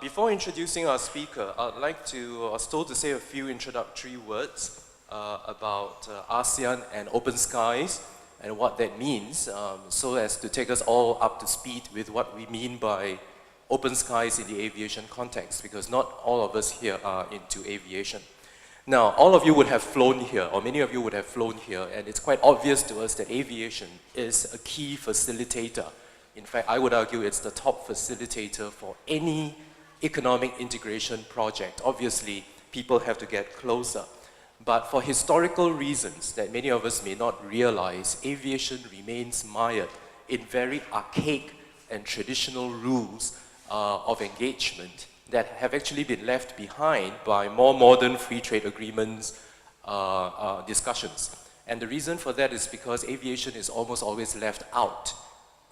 Before introducing our speaker, I'd like to start to say a few introductory words about ASEAN and open skies and what that means, so as to take us all up to speed with what we mean by open skies in the aviation context, because not all of us here are into aviation. Now, all of you would have flown here, or many of you would have flown here, and it's quite obvious to us that aviation is a key facilitator. In fact, I would argue it's the top facilitator for any economic integration project. Obviously, people have to get closer. But for historical reasons that many of us may not realize, aviation remains mired in very archaic and traditional rules of engagement that have actually been left behind by more modern free trade agreements discussions. And the reason for that is because aviation is almost always left out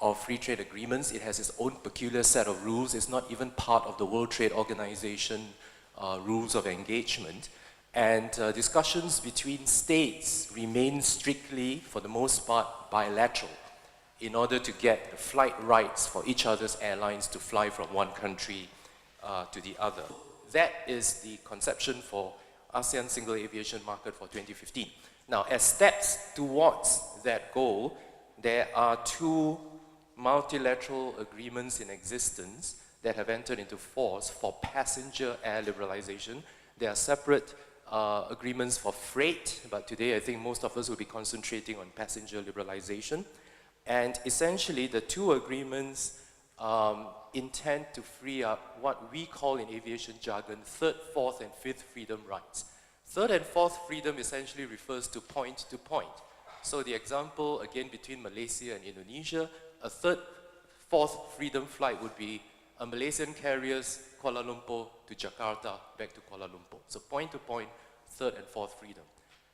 of free trade agreements. It has its own peculiar set of rules. It's not even part of the World Trade Organization rules of engagement. And discussions between states remain strictly, for the most part, bilateral in order to get the flight rights for each other's airlines to fly from one country to the other. That is the conception for ASEAN Single Aviation Market for 2015. Now, as steps towards that goal, there are two multilateral agreements in existence that have entered into force for passenger air liberalization. There are separate agreements for freight, but today I think most of us will be concentrating on passenger liberalization. And essentially, the two agreements intend to free up what we call in aviation jargon third, fourth, and fifth freedom rights. Third and fourth freedom essentially refers to point to point. So the example, again, between Malaysia and Indonesia, a third, fourth freedom flight would be a Malaysian carrier's Kuala Lumpur to Jakarta, back to Kuala Lumpur. So point to point, third and fourth freedom.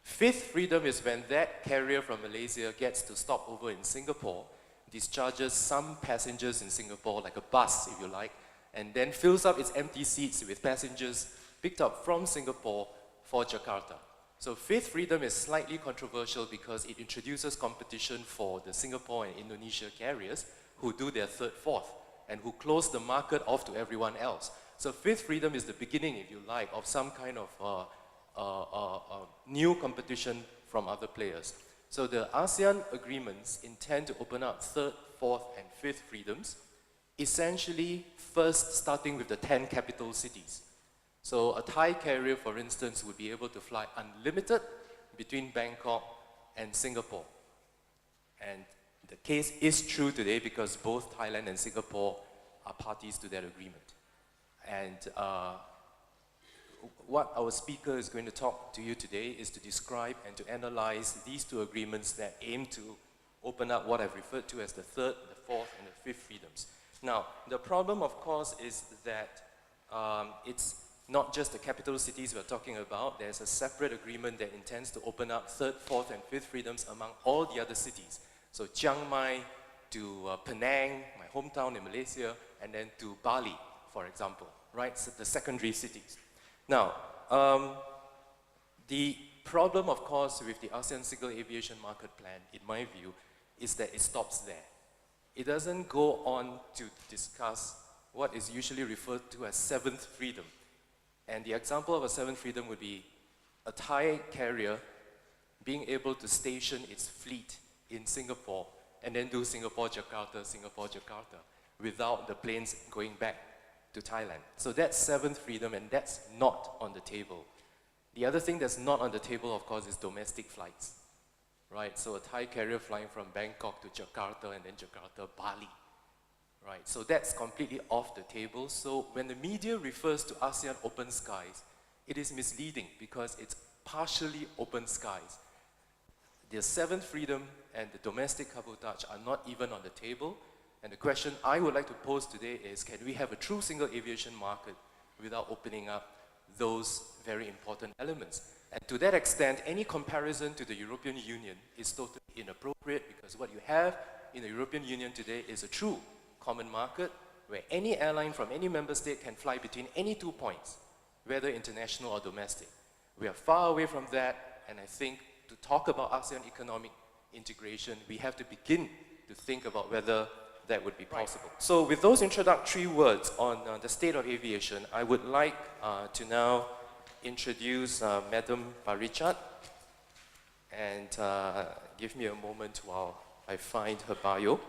Fifth freedom is when that carrier from Malaysia gets to stop over in Singapore, discharges some passengers in Singapore, like a bus if you like, and then fills up its empty seats with passengers picked up from Singapore for Jakarta. So fifth freedom is slightly controversial because it introduces competition for the Singapore and Indonesia carriers who do their third, fourth, and who close the market off to everyone else. So fifth freedom is the beginning, if you like, of some kind of new competition from other players. So the ASEAN agreements intend to open up third, fourth, and fifth freedoms, essentially first starting with the 10 capital cities. So a Thai carrier, for instance, would be able to fly unlimited between Bangkok and Singapore. And the case is true today because both Thailand and Singapore are parties to that agreement. And what our speaker is going to talk to you today is to describe and to analyze these two agreements that aim to open up what I've referred to as the third, the fourth, and the fifth freedoms. Now, the problem, of course, is that it's not just the capital cities we're talking about. There's a separate agreement that intends to open up third, fourth, and fifth freedoms among all the other cities. So Chiang Mai to Penang, my hometown in Malaysia, and then to Bali, for example, right? So the secondary cities. Now, the problem, of course, with the ASEAN Single Aviation Market Plan, in my view, is that it stops there. It doesn't go on to discuss what is usually referred to as seventh freedom. And the example of a seventh freedom would be a Thai carrier being able to station its fleet in Singapore and then do Singapore-Jakarta, Singapore-Jakarta, without the planes going back to Thailand. So that's seventh freedom, and that's not on the table. The other thing that's not on the table, of course, is domestic flights, right? So a Thai carrier flying from Bangkok to Jakarta and then Jakarta, Bali, right? So that's completely off the table. So when the media refers to ASEAN open skies, it is misleading because it's partially open skies. The seventh freedom and the domestic cabotage are not even on the table. And the question I would like to pose today is, can we have a true single aviation market without opening up those very important elements? And to that extent, any comparison to the European Union is totally inappropriate, because what you have in the European Union today is a true common market where any airline from any member state can fly between any 2 points, whether international or domestic. We are far away from that, and I think to talk about ASEAN economic integration, we have to begin to think about whether that would be possible. So with those introductory words on the state of aviation, I would like to now introduce Madam Parichat, and give me a moment while I find her bio.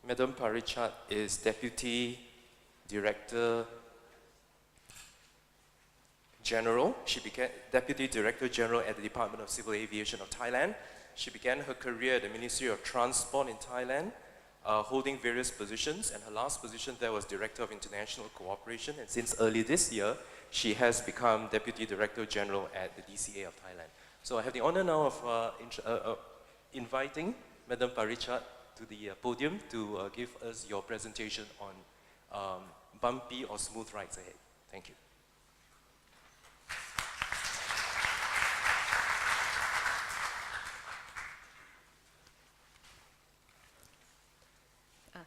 Madam Parichat is Deputy Director General. She became Deputy Director General at the Department of Civil Aviation of Thailand. She began her career at the Ministry of Transport in Thailand, holding various positions, and her last position there was Director of International Cooperation, and since early this year, she has become Deputy Director General at the DCA of Thailand. So I have the honor now of inviting Madam Parichat to the podium to give us your presentation on bumpy or smooth rides ahead. Thank you.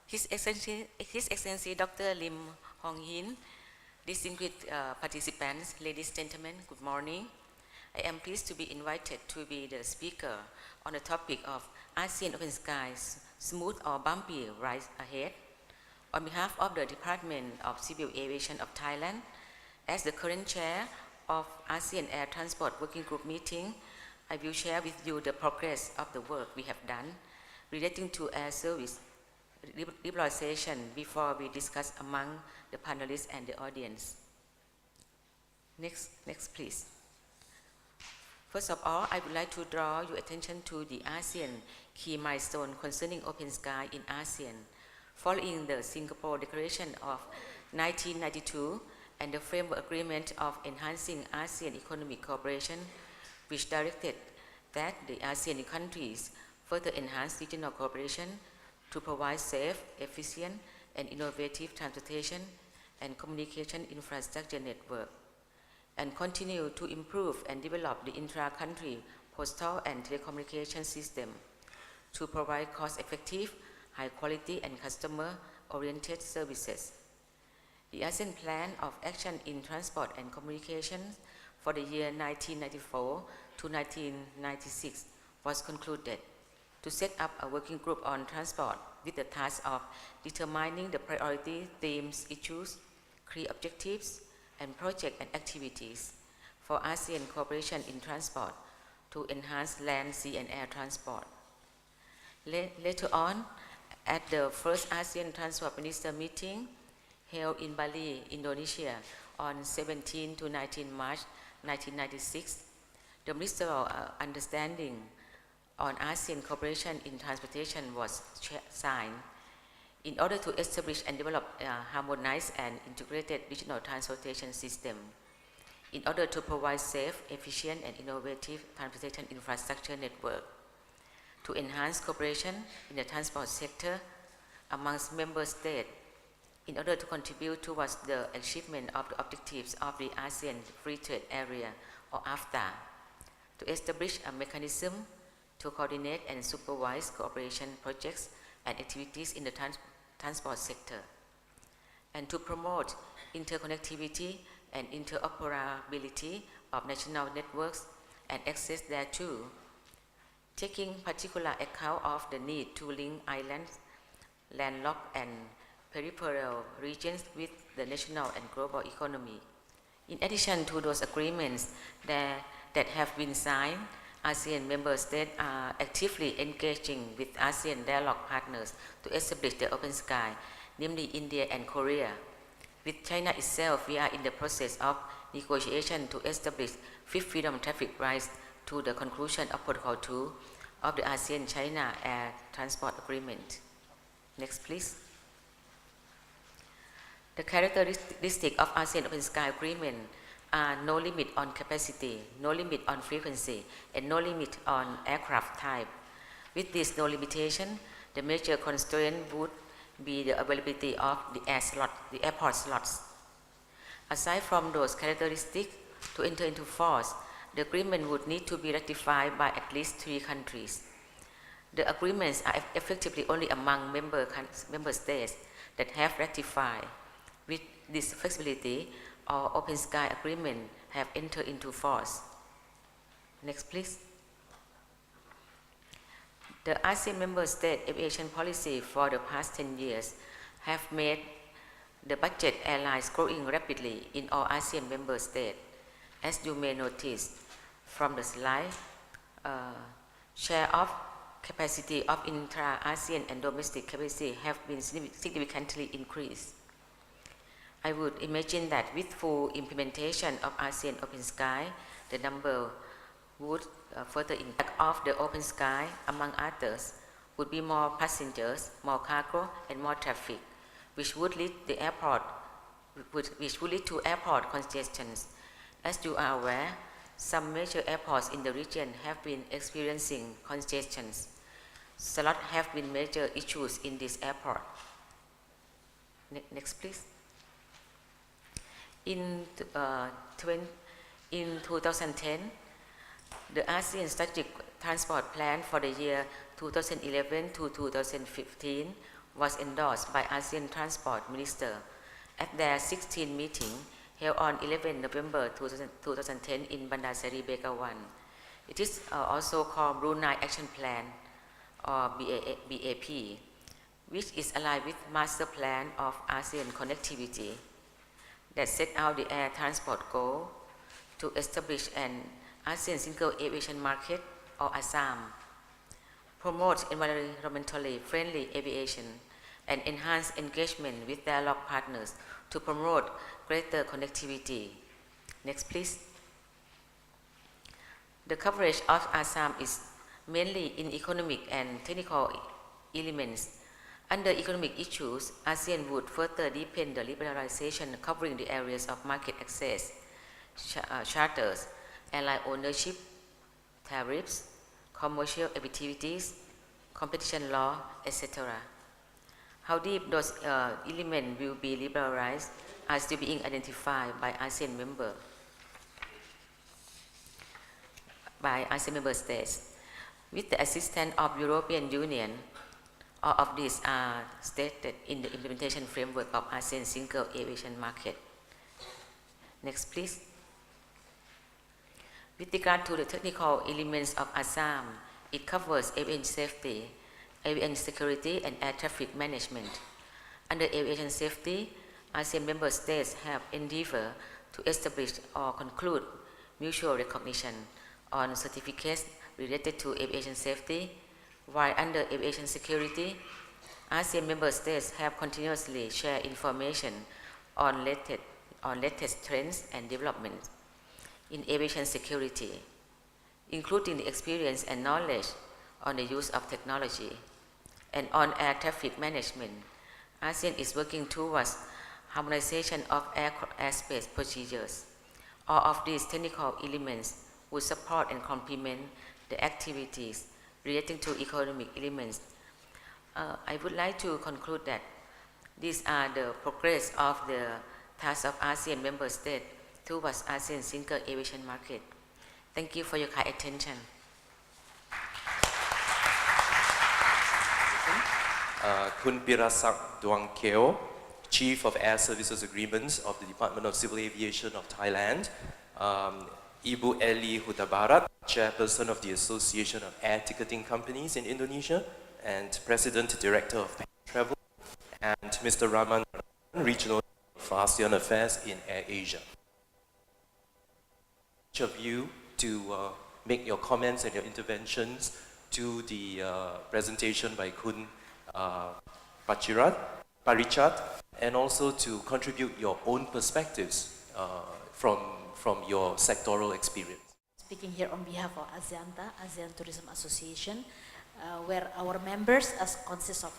His Excellency Dr. Lim Hong Hin, distinguished participants, ladies and gentlemen, good morning. I am pleased to be invited to be the speaker on the topic of ASEAN Open Skies, smooth or bumpy rides ahead. On behalf of the Department of Civil Aviation of Thailand, as the current chair of ASEAN Air Transport Working Group meeting, I will share with you the progress of the work we have done relating to air service liberalization before we discuss among the panelists and the audience. Next please. First of all, I would like to draw your attention to the ASEAN key milestone concerning open sky in ASEAN, following the Singapore Declaration of 1992 and the Framework Agreement of Enhancing ASEAN Economic Cooperation, which directed that the ASEAN countries further enhance regional cooperation to provide safe, efficient, and innovative transportation and communication infrastructure network, and continue to improve and develop the intra-country postal and telecommunication system to provide cost-effective, high-quality, and customer-oriented services. The ASEAN Plan of Action in Transport and Communications for the year 1994 to 1996 was concluded to set up a working group on transport with the task of determining the priority themes, issues, key objectives, and projects and activities for ASEAN cooperation in transport to enhance land, sea, and air transport. Later on, at the first ASEAN Transport Minister meeting held in Bali, Indonesia on 17 to 19 March 1996, the Ministerial Understanding on ASEAN cooperation in transportation was signed in order to establish and develop a harmonized and integrated regional transportation system in order to provide safe, efficient, and innovative transportation infrastructure network, to enhance cooperation in the transport sector amongst member states in order to contribute towards the achievement of the objectives of the ASEAN Free Trade Area or AFTA, to establish a mechanism to coordinate and supervise cooperation projects and activities in the transport sector, and to promote interconnectivity and interoperability of national networks and access thereto, taking particular account of the need to link islands, landlocked and peripheral regions with the national and global economy. In addition to those agreements that have been signed, ASEAN member states are actively engaging with ASEAN dialogue partners to establish the open sky, namely India and Korea. With China itself, we are in the process of negotiation to establish fifth freedom traffic rights to the conclusion of Protocol 2 of the ASEAN-China Air Transport Agreement. Next, please. The characteristic of ASEAN Open Sky Agreement are no limit on capacity, no limit on frequency, and no limit on aircraft type. With this no limitation, the major constraint would be the availability of the airport slots. Aside from those characteristics, to enter into force, the agreement would need to be ratified by at least 3 countries. The agreements are effectively only among member states that have ratified. With this flexibility, our Open Sky Agreement have entered into force. Next, please. The ASEAN member state aviation policy for the past 10 years have made the budget airlines growing rapidly in all ASEAN member states. As you may notice from the slide, share of capacity of intra-ASEAN and domestic capacity have been significantly increased. I would imagine that with full implementation of ASEAN Open Sky, the number would further impact of the open sky, among others, would be more passengers, more cargo, and more traffic, which would lead to airport congestions. As you are aware, some major airports in the region have been experiencing congestions. Slots have been major issues in this airport. Next, please. In 2010, the ASEAN Strategic Transport Plan for the year 2011 to 2015 was endorsed by ASEAN Transport Minister at their 16th meeting held on 11 November 2010 in Bandar Seri Begawan. It is also called Brunei Action Plan or BAP, which is aligned with Master Plan of ASEAN Connectivity that set out the air transport goal to establish an ASEAN Single Aviation Market or ASAM, promote environmentally friendly aviation, and enhance engagement with dialogue partners to promote greater connectivity. Next, please. The coverage of ASAM is mainly in economic and technical elements. Under economic issues, ASEAN would further deepen the liberalization covering the areas of market access, charters, airline ownership, tariffs, commercial activities, competition law, etc. How deep those elements will be liberalized are still being identified by ASEAN member states. With the assistance of European Union, all of these are stated in the implementation framework of ASEAN Single Aviation Market. Next, please. With regard to the technical elements of ASAM, it covers aviation safety, aviation security, and air traffic management. Under aviation safety, ASEAN member states have endeavored to establish or conclude mutual recognition on certificates related to aviation safety, while under aviation security, ASEAN member states have continuously shared information on latest trends and developments in aviation security, including the experience and knowledge on the use of technology. And on air traffic management, ASEAN is working towards harmonization of airspace procedures. All of these technical elements would support and complement the activities relating to economic elements. I would like to conclude that these are the progress of the task of ASEAN member states towards ASEAN Single Aviation Market. Thank you for your kind attention. Kun Pirasak Duang Keo, Chief of Air Services Agreements of the Department of Civil Aviation of Thailand, Ibu Eli Hutabarat, Chairperson of the Association of Air Ticketing Companies in Indonesia and President Director of Travel, and Mr. Rahman, Regional for ASEAN Affairs in Air Asia. Each of you to make your comments and your interventions to the presentation by Kun Parichat, and also to contribute your own perspectives from your sectoral experience. Speaking here on behalf of ASEANTA, ASEAN Tourism Association, where our members consist of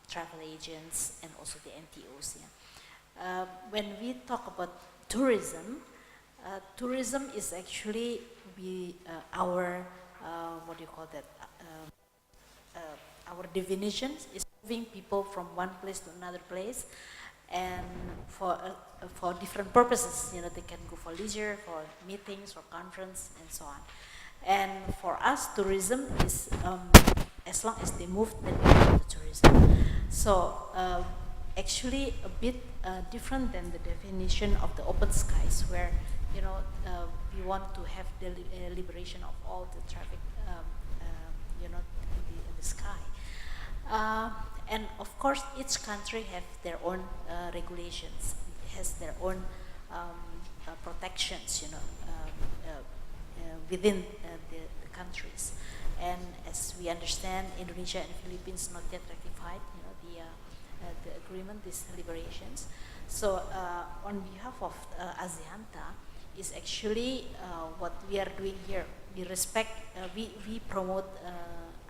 travel agents and also the NTOs. Yeah. When we talk about tourism, tourism is actually our what do you call that? Our definition is moving people from one place to another place, and for different purposes. You know, they can go for leisure, for meetings, for conference, and so on. And for us, tourism is as long as they move, then we call it tourism. So actually, a bit different than the definition of the open skies, where we want to have the liberation of all the traffic, in the sky. And of course, each country have their own regulations, has their own protections, within the countries. And as we understand, Indonesia and Philippines not yet ratified, the agreement, these liberations. So on behalf of ASEANTA, is actually what we are doing here. We promote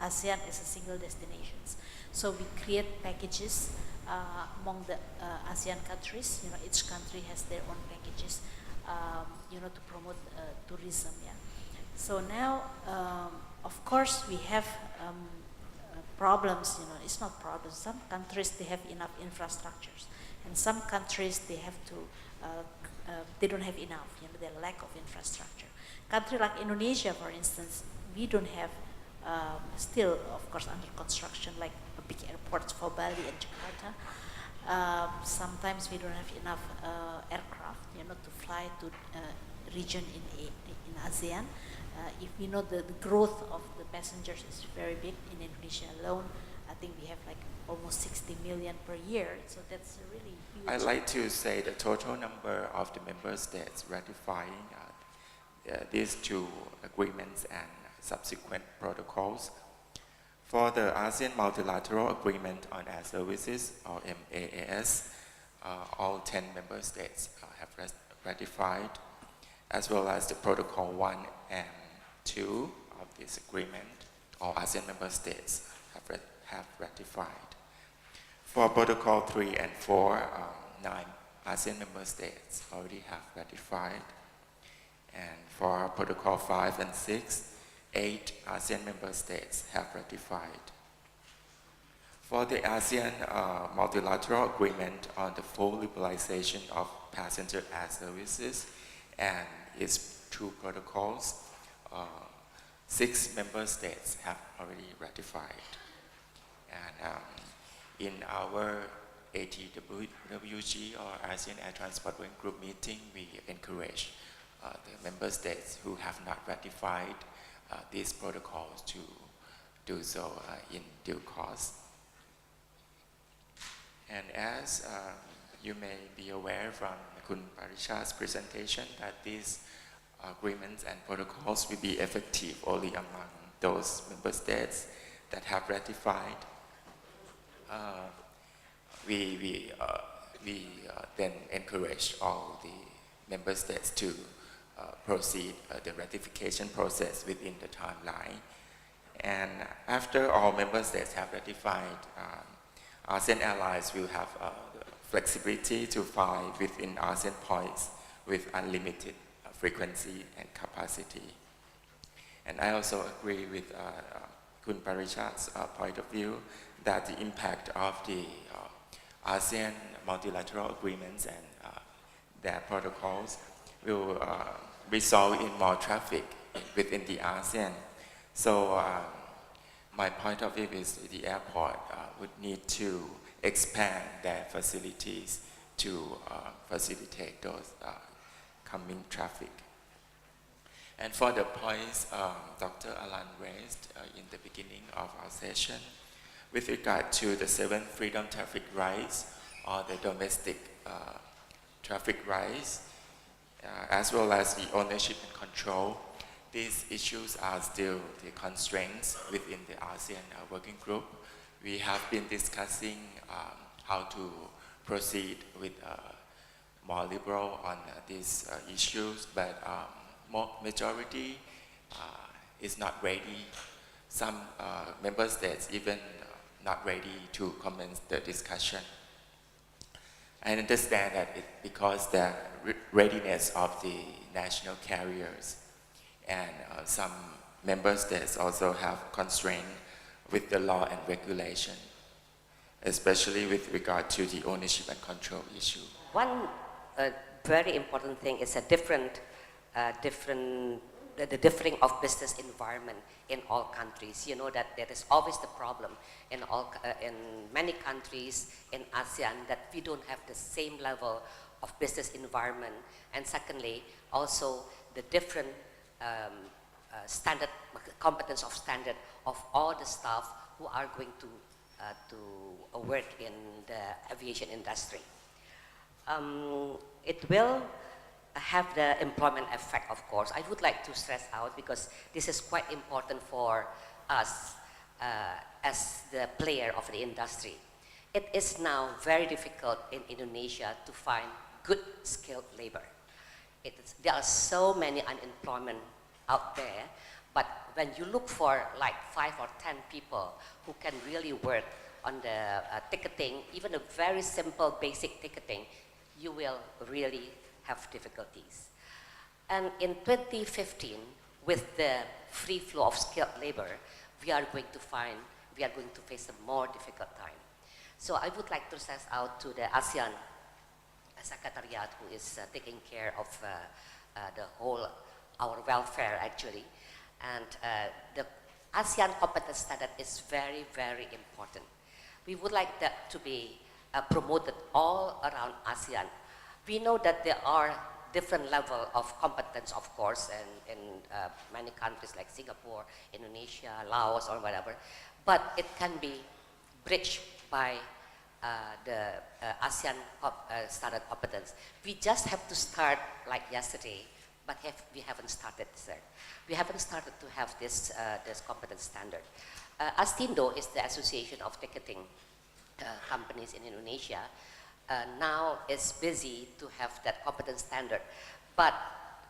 ASEAN as a single destinations. So we create packages among the ASEAN countries. Each country has their own packages, to promote tourism. Yeah. So now, of course, we have problems. It's not problems. Some countries they have enough infrastructures, and some countries they have to. They don't have enough. Their lack of infrastructure. Country like Indonesia, for instance, we don't have. Still, of course, under construction, like big airports for Bali and Jakarta. Sometimes we don't have enough aircraft, to fly to region in ASEAN. If we know the growth of the passengers is very big in Indonesia alone, I think we have like almost 60 million per year. So that's a really huge. I'd like to say the total number of the member states ratifying these two agreements and subsequent protocols. For the ASEAN Multilateral Agreement on Air Services, or MAAS, all 10 member states have ratified, as well as the Protocol 1 and 2 of this agreement. All ASEAN member states have ratified. For Protocol 3 and 4, 9 ASEAN member states already have ratified. And for Protocol 5 and 6, 8 ASEAN member states have ratified. For the ASEAN Multilateral Agreement on the full liberalization of passenger air services and its two protocols, 6 member states have already ratified. And in our ATWG, or ASEAN Air Transport Working Group meeting, we encourage the member states who have not ratified these protocols to do so in due course. And as you may be aware from Kun Parisha's presentation, that these agreements and protocols will be effective only among those member states that have ratified. We then encourage all the member states to proceed the ratification process within the timeline. And after all member states have ratified, ASEAN allies will have flexibility to fly within ASEAN points with unlimited frequency and capacity. And I also agree with Kun Parishat's point of view that the impact of the ASEAN multilateral agreements and their protocols will result in more traffic within the ASEAN. So my point of view is the airport would need to expand their facilities to facilitate those coming traffic. And for the points Dr. Alan raised in the beginning of our session, with regard to the 7 freedom traffic rights or the domestic traffic rights, as well as the ownership and control, these issues are still the constraints within the ASEAN working group. We have been discussing how to proceed with more liberal on these issues, but majority is not ready. Some member states even not ready to commence the discussion. I understand that because the readiness of the national carriers and some member states also have constraint with the law and regulation, especially with regard to the ownership and control issue. One very important thing is a the differing of business environment in all countries. You know that there is always the problem in many countries in ASEAN that we don't have the same level of business environment, and secondly, also the different standard, competence of standard of all the staff who are going to work in the aviation industry. It will have the employment effect, of course. I would like to stress out because this is quite important for us as the player of the industry. It is now very difficult in Indonesia to find good skilled labor. There are so many unemployment out there, but when you look for like 5 or 10 people who can really work on the ticketing, even a very simple basic ticketing, you will really have difficulties. And in 2015, with the free flow of skilled labor, we are going to face a more difficult time. So I would like to stress out to the ASEAN Secretariat, who is taking care of the whole, our welfare actually. And the ASEAN competence standard is very, very important. We would like that to be promoted all around ASEAN. We know that there are different level of competence, of course, in many countries like Singapore, Indonesia, Laos, or whatever, but it can be bridged by the ASEAN standard competence. We just have to start like yesterday, but we haven't started, sir. We haven't started to have this competence standard. ASTINDO is the Association of Ticketing Companies in Indonesia. Now is busy to have that competence standard, but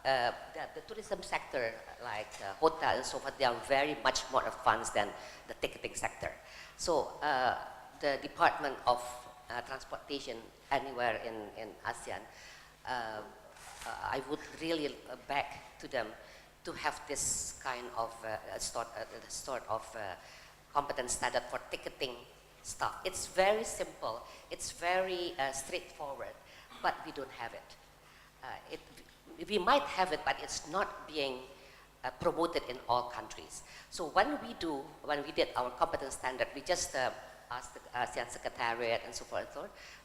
the tourism sector, like hotel and so forth, they are very much more advanced than the ticketing sector. So the Department of Transportation anywhere in ASEAN, I would really beg to them to have this kind of sort of competence standard for ticketing stuff. It's very simple, it's very straightforward, but we don't have it. We might have it, but it's not being promoted in all countries. So when we did our competence standard, we just asked the ASEAN Secretariat and so forth,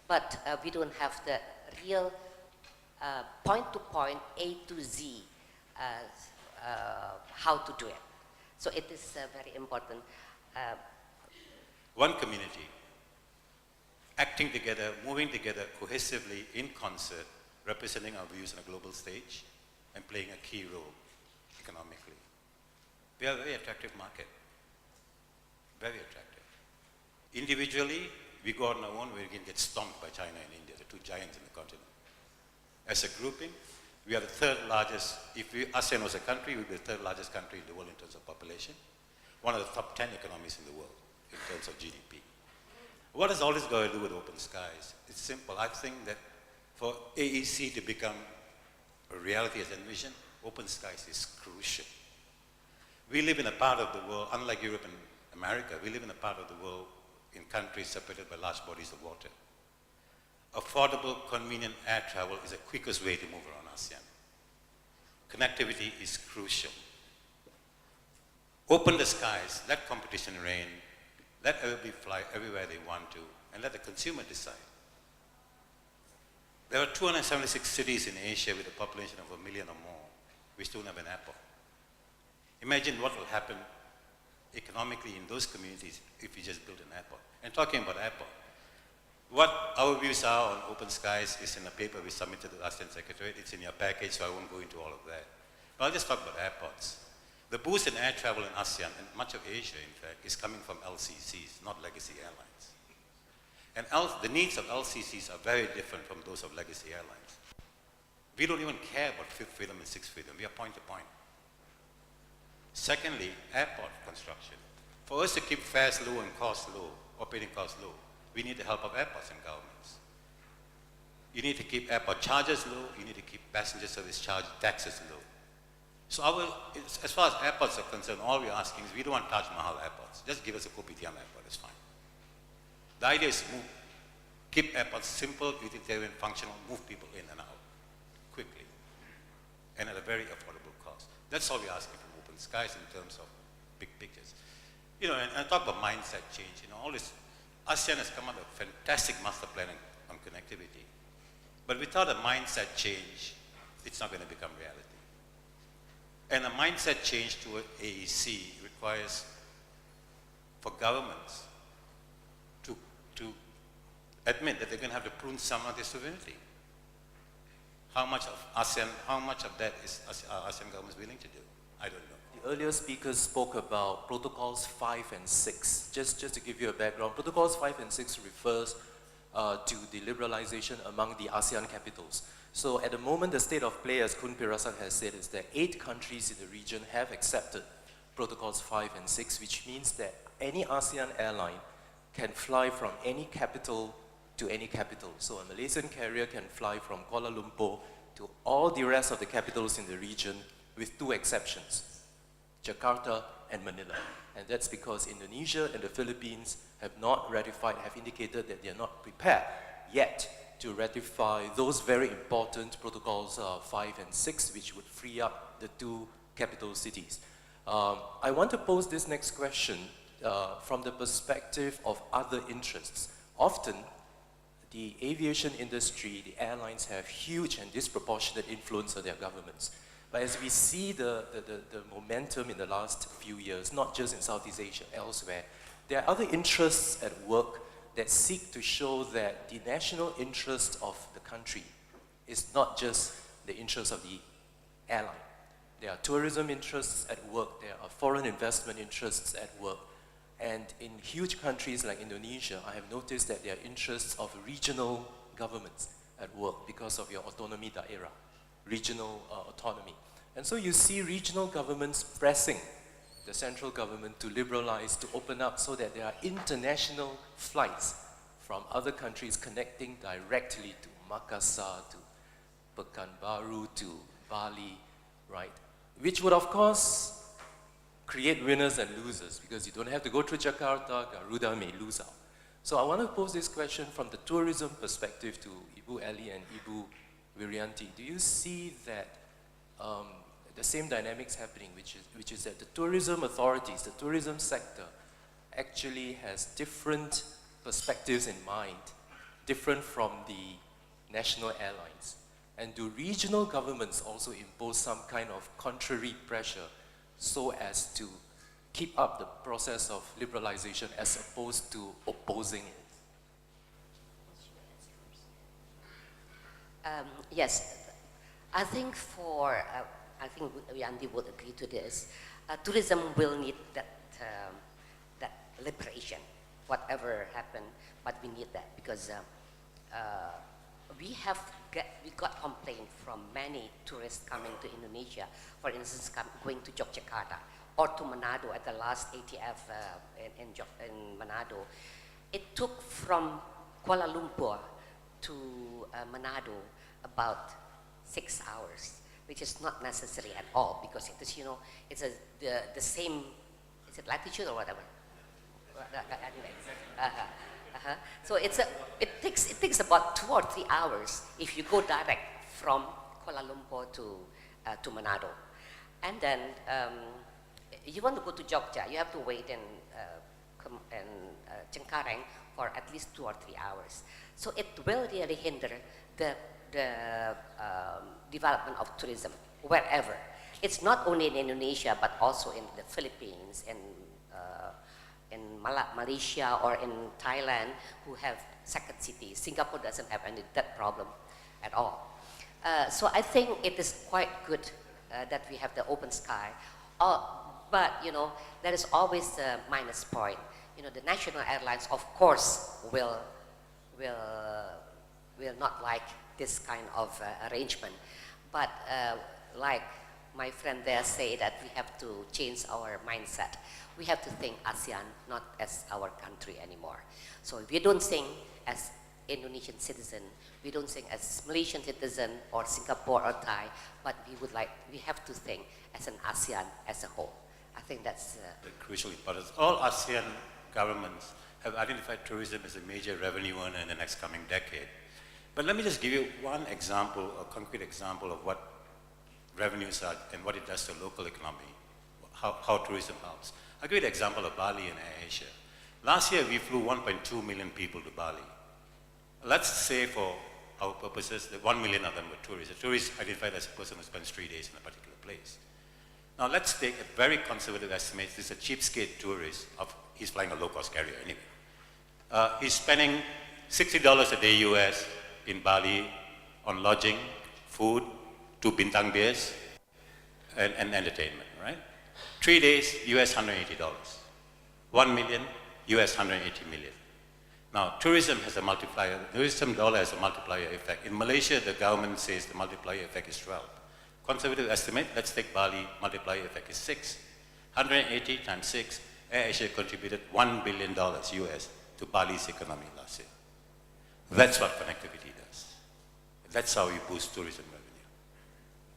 but we don't have the real point-to-point, A to Z, how to do it. So it is very important. One community, acting together, moving together cohesively in concert, representing our views on a global stage and playing a key role economically. We are a very attractive market, very attractive. Individually, we go on our own, we can get stomped by China and India, the two giants in the continent. As a grouping, we are the third largest, if ASEAN was a country, we'd be the third largest country in the world in terms of population, one of the top 10 economies in the world in terms of GDP. What does all this got to do with open skies? It's simple. I think that for AEC to become a reality as envisioned, open skies is crucial. We live in a part of the world, unlike Europe and America, we live in a part of the world in countries separated by large bodies of water. Affordable, convenient air travel is the quickest way to move around ASEAN. Connectivity is crucial. Open the skies, let competition reign, let everybody fly everywhere they want to, and let the consumer decide. There are 276 cities in Asia with a population of 1 million or more. We still don't have an airport. Imagine what will happen economically in those communities if we just build an airport. And talking about airport, what our views are on open skies is in a paper we submitted to the ASEAN Secretariat. It's in your package, so I won't go into all of that. But I'll just talk about airports. The boost in air travel in ASEAN, and much of Asia in fact, is coming from LCCs, not legacy airlines. And the needs of LCCs are very different from those of legacy airlines. We don't even care about fifth freedom and sixth freedom. We are point to point. Secondly, airport construction. For us to keep fares low and costs low, operating costs low, we need the help of airports and governments. You need to keep airport charges low, you need to keep passenger service charge taxes low. So as far as airports are concerned, all we're asking is we don't want Taj Mahal airports. Just give us a Kopitiam airport, it's fine. The idea is keep airports simple, utilitarian, functional, move people in and out quickly and at a very affordable cost. That's all we're asking from open skies in terms of big pictures. You know, and talk about mindset change. You know, all this, ASEAN has come up with a fantastic master plan on connectivity. But without a mindset change, it's not going to become reality. And a mindset change toward AEC requires for governments to admit that they're going to have to prune some of their sovereignty. How much of that is ASEAN governments willing to do? I don't know. The earlier speakers spoke about protocols 5 and 6. Just to give you a background, protocols 5 and 6 refers to the liberalization among the ASEAN capitals. So at the moment, the state of play, as Kun Pirasan has said, is that 8 countries in the region have accepted protocols 5 and 6, which means that any ASEAN airline can fly from any capital to any capital. So a Malaysian carrier can fly from Kuala Lumpur to all the rest of the capitals in the region with 2 exceptions, Jakarta and Manila. And that's because Indonesia and the Philippines have not ratified, have indicated that they are not prepared yet to ratify those very important protocols 5 and 6, which would free up the 2 capital cities. I want to pose this next question from the perspective of other interests. Often, the aviation industry, the airlines have huge and disproportionate influence on their governments. But as we see the momentum in the last few years, not just in Southeast Asia, elsewhere, there are other interests at work that seek to show that the national interest of the country is not just the interest of the airline. There are tourism interests at work, there are foreign investment interests at work. And in huge countries like Indonesia, I have noticed that there are interests of regional governments at work because of your autonomy daerah, regional autonomy. And so you see regional governments pressing the central government to liberalize, to open up so that there are international flights from other countries connecting directly to Makassar, to Pekanbaru, to Bali, right? Which would, of course, create winners and losers because you don't have to go through Jakarta, Garuda may lose out. So I want to pose this question from the tourism perspective to Ibu Ali and Ibu Wirianti. Do you see that the same dynamics happening, which is that the tourism authorities, the tourism sector, actually has different perspectives in mind, different from the national airlines? And do regional governments also impose some kind of contrary pressure so as to keep up the process of liberalization as opposed to opposing it? Yes, I think I think Andy would agree to this. Tourism will need that liberation, whatever happened, but we need that because we got complaint from many tourists coming to Indonesia, for instance, going to Yogyakarta or to Manado at the last ATF in Manado. It took from Kuala Lumpur to Manado about 6 hours, which is not necessary at all because it is, it's the same, is it latitude or whatever? So it takes about 2 or 3 hours if you go direct from Kuala Lumpur to Manado, and then you want to go to Jogja, you have to wait in Cengkareng for at least 2 or 3 hours. So it will really hinder the development of tourism wherever. It's not only in Indonesia but also in the Philippines, in Malaysia or in Thailand, who have second cities. Singapore doesn't have that problem at all. So I think it is quite good that we have the open sky. But there is always a minus point. The national airlines, of course, will not like this kind of arrangement. But like my friend there say, that we have to change our mindset. We have to think ASEAN not as our country anymore. So we don't think as Indonesian citizen, we don't think as Malaysian citizen or Singapore or Thai, but we have to think as an ASEAN as a whole. I think that's the crucial importance. All ASEAN governments have identified tourism as a major revenue earner in the next coming decade. But let me just give you one example, a concrete example of what revenues are and what it does to local economy, how tourism helps. I'll give you the example of Bali and AirAsia. Last year, we flew 1.2 million people to Bali. Let's say for our purposes, the 1 million of them were tourists. A tourist identified as a person who spends 3 days in a particular place. Now let's take a very conservative estimate. This is a cheapskate tourist. He's flying a low-cost carrier anyway. He's spending $60 a day US in Bali on lodging, food, 2 bintang beers, and entertainment, right? 3 days, US $180. 1 million, US 180 million. Now, tourism has a multiplier, tourism dollar has a multiplier effect. In Malaysia, the government says the multiplier effect is 12. Conservative estimate, let's take Bali, multiplier effect is 6. 180 times 6, AirAsia contributed $1 billion US to Bali's economy last year. That's what connectivity does. That's how you boost tourism revenue.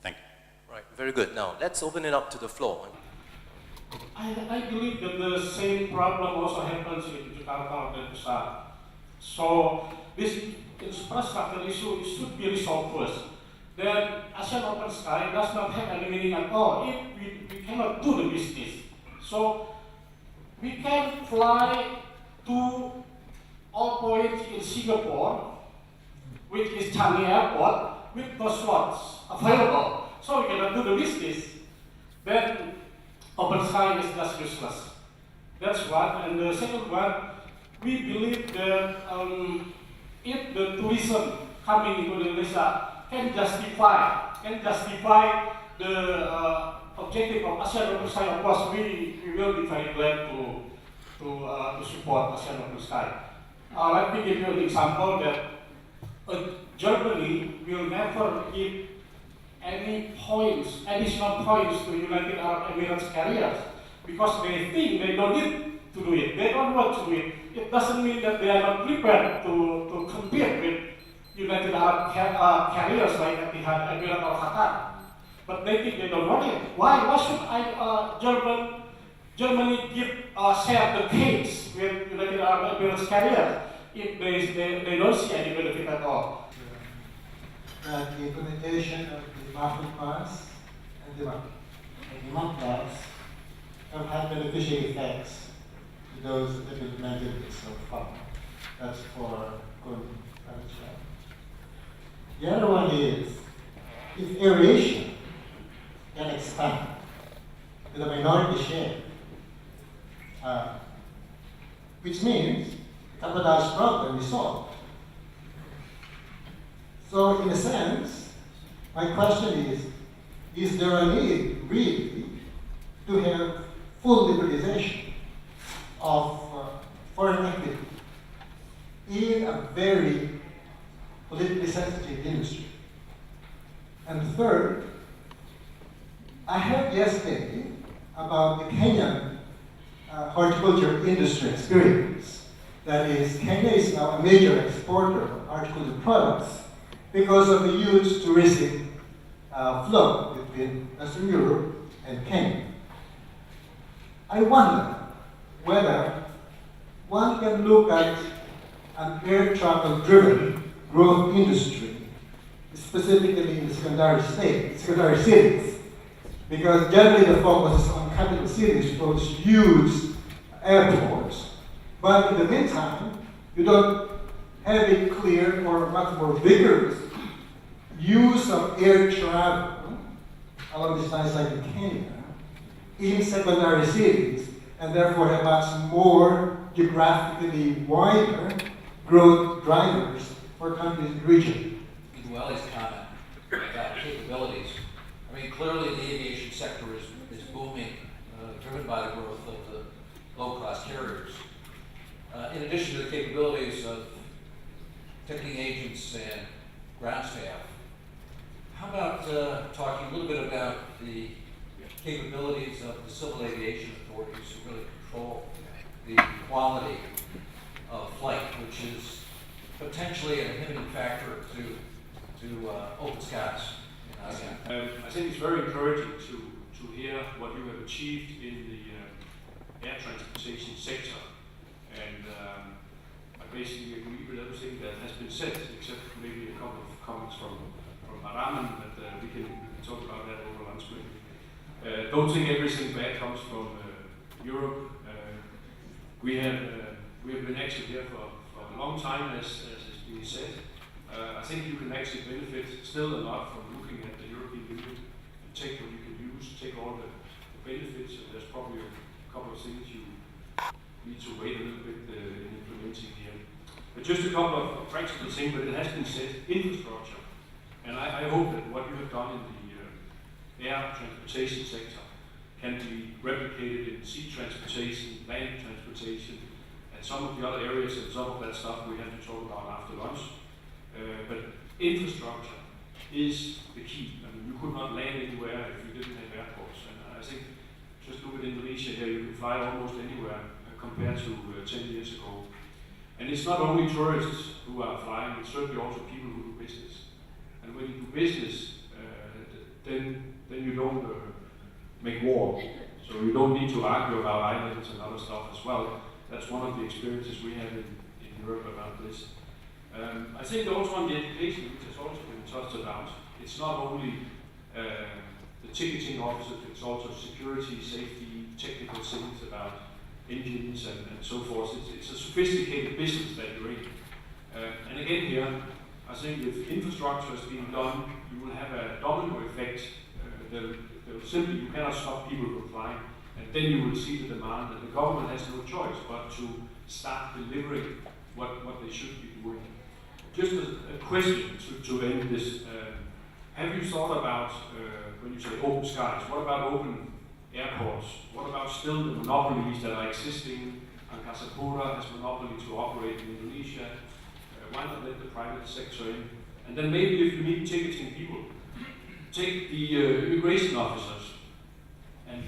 Thank you. Right, very good. Now, let's open it up to the floor. I believe that the same problem also happens in Jakarta and Busan. So this infrastructure issue should be resolved first. Then ASEAN Open Sky does not have any meaning at all if we cannot do the business. So we can fly to all points in Singapore, which is Changi Airport, with those slots available. So we cannot do the business. Then Open Sky is just useless. That's one. And the second one, we believe that if the tourism coming into Indonesia can justify the objective of ASEAN Open Sky, of course, we will be very glad to support ASEAN Open Sky. Let me give you an example that Germany will never give any additional points to United Arab Emirates carriers because they think they don't need to do it. They don't want to do it. It doesn't mean that they are not prepared to compete with United Arab carriers like Etihad, Emirates or Qatar. But they think they don't want it. Why should Germany share the case with United Arab Emirates carriers if they don't see any benefit at all? That the implementation of the market class and the demand class have had beneficial effects to those that have implemented it so far. That's for good management. The other one is, if AirAsia can expand with a minority share, which means the cabotage problem is solved. So in a sense, my question is there a need really to have full liberalization of foreign equity in a very politically sensitive industry? And third, I heard yesterday about the Kenyan horticulture industry experience. That is, Kenya is now a major exporter of horticultural products because of the huge touristic flow between Western Europe and Kenya. I wonder whether one can look at an air travel-driven growth industry, specifically in the secondary cities, because generally the focus is on capital cities, those huge airports, but in the meantime, you don't have a clear or much more vigorous use of air travel along these lines like in Kenya in secondary cities, and therefore have much more geographically wider growth drivers for countries in the region. Welly's comment about capabilities. I mean, clearly the aviation sector is booming, driven by the growth of the low-cost carriers. In addition to the capabilities of ticketing agents and ground staff, how about talking a little bit about the capabilities of the civil aviation authorities to really control the quality of flight, which is potentially an inhibiting factor to open skies in ASEAN? I think it's very encouraging to hear what you have achieved in the air transportation sector. And I basically agree with everything that has been said, except maybe a couple of comments from Araman, but we can talk about that over lunch break. Don't think everything bad comes from Europe. We have been active here for a long time, as has been said. I think you can actually benefit still a lot from looking at the European Union and take what you can use, take all the benefits, and there's probably a couple of things you need to wait a little bit in implementing here. But just a couple of practical things, but it has been said, infrastructure. And I hope that what you have done in the air transportation sector can be replicated in sea transportation, land transportation, and some of the other areas, and some of that stuff we have to talk about after lunch. But infrastructure is the key. I mean, you could not land anywhere if you didn't have airports. And I think, just look at Indonesia here, you can fly almost anywhere compared to 10 years ago. And it's not only tourists who are flying, it's certainly also people who do business. And when you do business, then you don't make war. So you don't need to argue about islands and other stuff as well. That's one of the experiences we have in Europe about this. I think also on the education, which has also been touched about, it's not only the ticketing officers, it's also security, safety, technical things about engines and so forth. It's a sophisticated business that you're in. And again here, I think if infrastructure is being done, you will have a domino effect. Simply, you cannot stop people from flying, and then you will see the demand, and the government has no choice but to start delivering what they should be doing. Just a question to end this. Have you thought about, when you say open skies, what about open airports? What about still the monopolies that are existing? Angkasa Pura has monopoly to operate in Indonesia. Why not let the private sector in? And then maybe if you need ticketing people, take the immigration officers and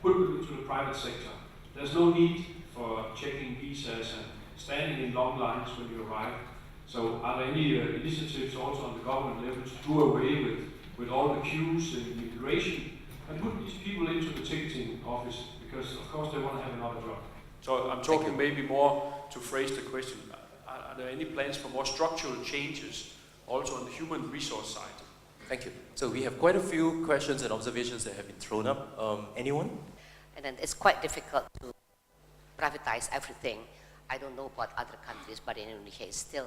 put them into the private sector. There's no need for checking visas and standing in long lines when you arrive. So are there any initiatives also on the government level to do away with all the queues in immigration and put these people into the ticketing office, because of course they want to have another job? So I'm talking maybe more to phrase the question. Are there any plans for more structural changes also on the human resource side? Thank you. So we have quite a few questions and observations that have been thrown up. Anyone? And then it's quite difficult to privatize everything. I don't know about other countries, but in Indonesia it's still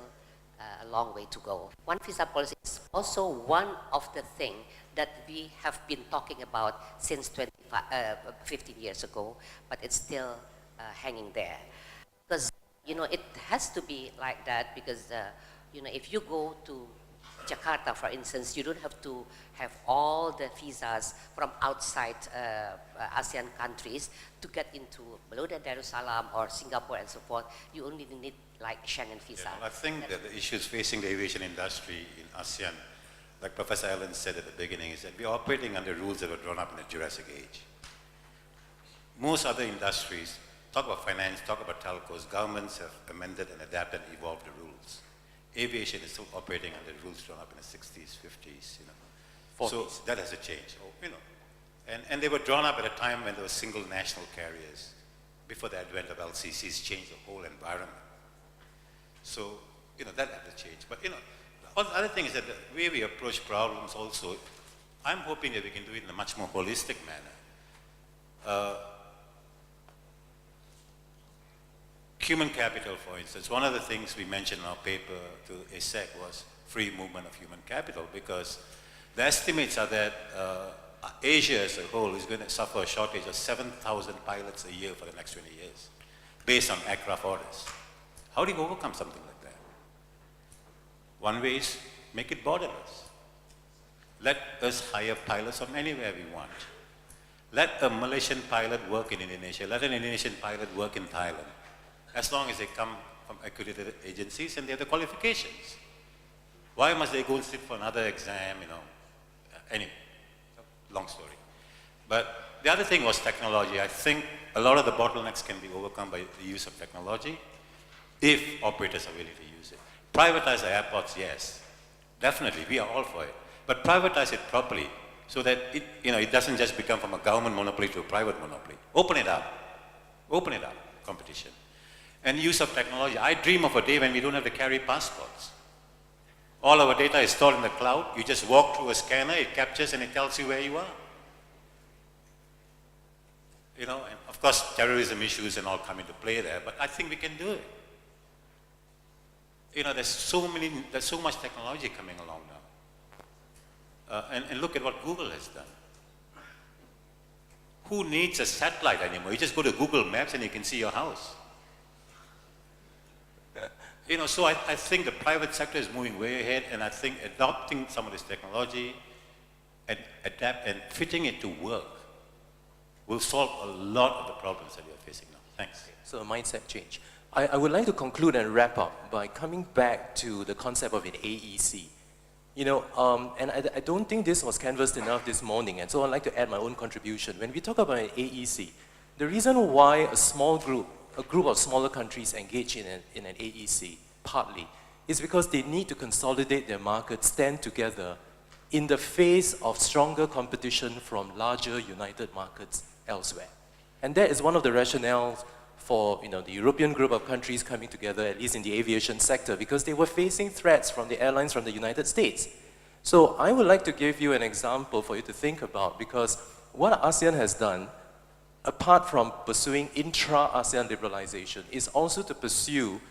a long way to go. One visa policy is also one of the things that we have been talking about since 15 years ago, but it's still hanging there. Because, you know, it has to be like that because, you know, if you go to Jakarta, for instance, you don't have to have all the visas from outside ASEAN countries to get into Malaysia, Darussalam, or Singapore, and so forth. You only need like Schengen visa. Yeah, I think that the issues facing the aviation industry in ASEAN, like Professor Allen said at the beginning, is that we're operating under rules that were drawn up in the Jurassic Age. Most other industries, talk about finance, talk about telcos, governments have amended and adapted and evolved the rules. Aviation is still operating under rules drawn up in the 60s, 50s, you know. 40s. So that has to change, you know. And they were drawn up at a time when there were single national carriers. Before the advent of LCCs changed the whole environment. So, you know, that had to change. But, you know, the other thing is that the way we approach problems also, I'm hoping that we can do it in a much more holistic manner. Human capital, for instance, one of the things we mentioned in our paper to ASEC was free movement of human capital, because the estimates are that Asia as a whole is going to suffer a shortage of 7,000 pilots a year for the next 20 years, based on aircraft orders. How do you overcome something like that? One way is make it borderless. Let us hire pilots from anywhere we want. Let a Malaysian pilot work in Indonesia. Let an Indonesian pilot work in Thailand. As long as they come from accredited agencies and they have the qualifications. Why must they go and sit for another exam, you know? Anyway, long story. But the other thing was technology. I think a lot of the bottlenecks can be overcome by the use of technology if operators are willing to use it. Privatize the airports, yes. Definitely, we are all for it. But privatize it properly so that it, you know, it doesn't just become from a government monopoly to a private monopoly. Open it up. Open it up, competition. And use of technology. I dream of a day when we don't have to carry passports. All our data is stored in the cloud. You just walk through a scanner, it captures and it tells you where you are. You know, and of course, terrorism issues and all come into play there, but I think we can do it. You know, there's so much technology coming along now. And look at what Google has done. Who needs a satellite anymore? You just go to Google Maps and you can see your house. You know, so I think the private sector is moving way ahead, and I think adopting some of this technology and adapt and fitting it to work will solve a lot of the problems that we are facing now. Thanks. So a mindset change. I would like to conclude and wrap up by coming back to the concept of an AEC. You know, and I don't think this was canvassed enough this morning, and so I'd like to add my own contribution. When we talk about an AEC, the reason why a group of smaller countries engage in an AEC, partly, is because they need to consolidate their markets, stand together in the face of stronger competition from larger united markets elsewhere. And that is one of the rationales for the European group of countries coming together, at least in the aviation sector, because they were facing threats from the airlines from the United States. So I would like to give you an example for you to think about, because what ASEAN has done, apart from pursuing intra-ASEAN liberalization, is also to pursue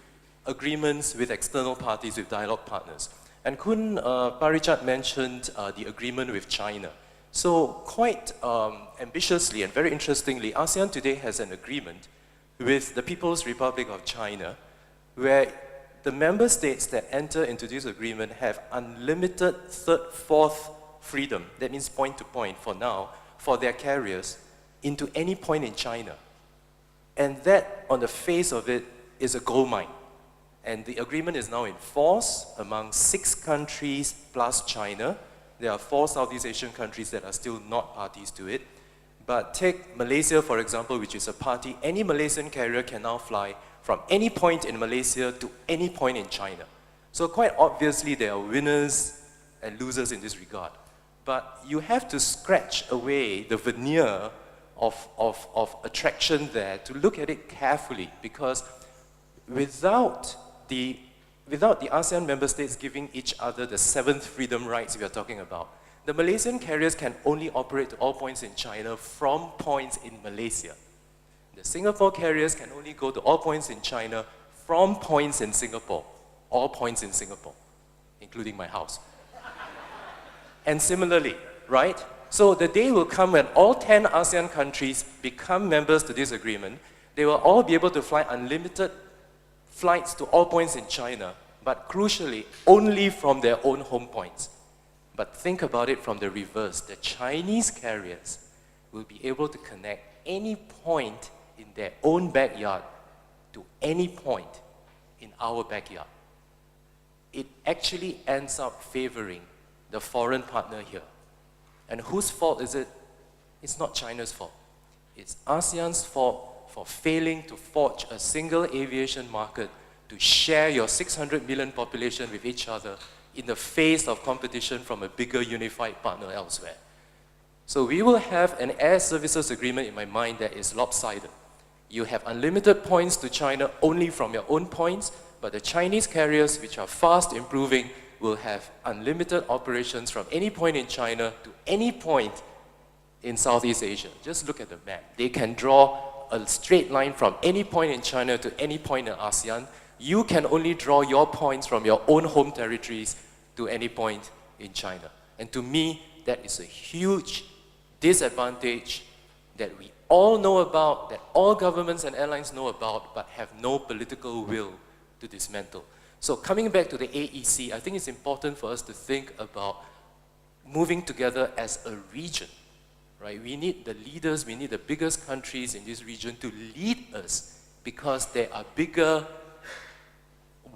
agreements with external parties, with dialogue partners. And Kun Parichat mentioned the agreement with China. So quite ambitiously and very interestingly, ASEAN today has an agreement with the People's Republic of China, where the member states that enter into this agreement have unlimited fourth freedom, that means point to point for now, for their carriers into any point in China. And that, on the face of it, is a gold mine. And the agreement is now in force among 6 countries plus China. There are 4 Southeast Asian countries that are still not parties to it. But take Malaysia, for example, which is a party. Any Malaysian carrier can now fly from any point in Malaysia to any point in China. So quite obviously, there are winners and losers in this regard. But you have to scratch away the veneer of attraction there to look at it carefully, because without the ASEAN member states giving each other the 7th freedom rights we are talking about, the Malaysian carriers can only operate to all points in China from points in Malaysia. The Singapore carriers can only go to all points in China from points in Singapore, all points in Singapore, including my house. And similarly, right? So the day will come when all 10 ASEAN countries become members to this agreement. They will all be able to fly unlimited flights to all points in China, but crucially, only from their own home points. But think about it from the reverse. The Chinese carriers will be able to connect any point in their own backyard to any point in our backyard. It actually ends up favoring the foreign partner here. And whose fault is it? It's not China's fault. It's ASEAN's fault for failing to forge a single aviation market to share your 600 million population with each other in the face of competition from a bigger unified partner elsewhere. So we will have an air services agreement in my mind that is lopsided. You have unlimited points to China only from your own points, but the Chinese carriers, which are fast improving, will have unlimited operations from any point in China to any point in Southeast Asia. Just look at the map. They can draw a straight line from any point in China to any point in ASEAN. You can only draw your points from your own home territories to any point in China. And to me, that is a huge disadvantage that we all know about, that all governments and airlines know about, but have no political will to dismantle. So coming back to the AEC, I think it's important for us to think about moving together as a region, right? We need the leaders, we need the biggest countries in this region to lead us, because there are bigger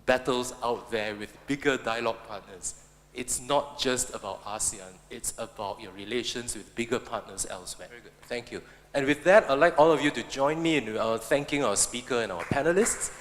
battles out there with bigger dialogue partners. It's not just about ASEAN, it's about your relations with bigger partners elsewhere. Very good, thank you. And with that, I'd like all of you to join me in thanking our speaker and our panelists.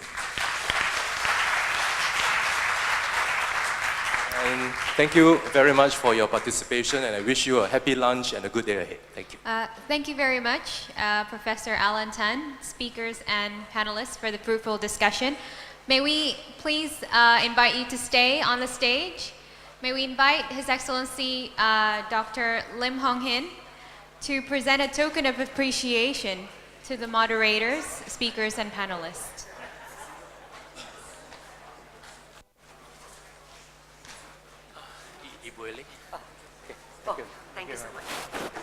And thank you very much for your participation, and I wish you a happy lunch and a good day ahead. Thank you. Thank you very much, Professor Alan Tan, speakers and panelists, for the fruitful discussion. May we please invite you to stay on the stage. May we invite His Excellency Dr. Lim Hong Hin to present a token of appreciation to the moderators, speakers, and panelists. Ibu Eli. Oh, thank you so much.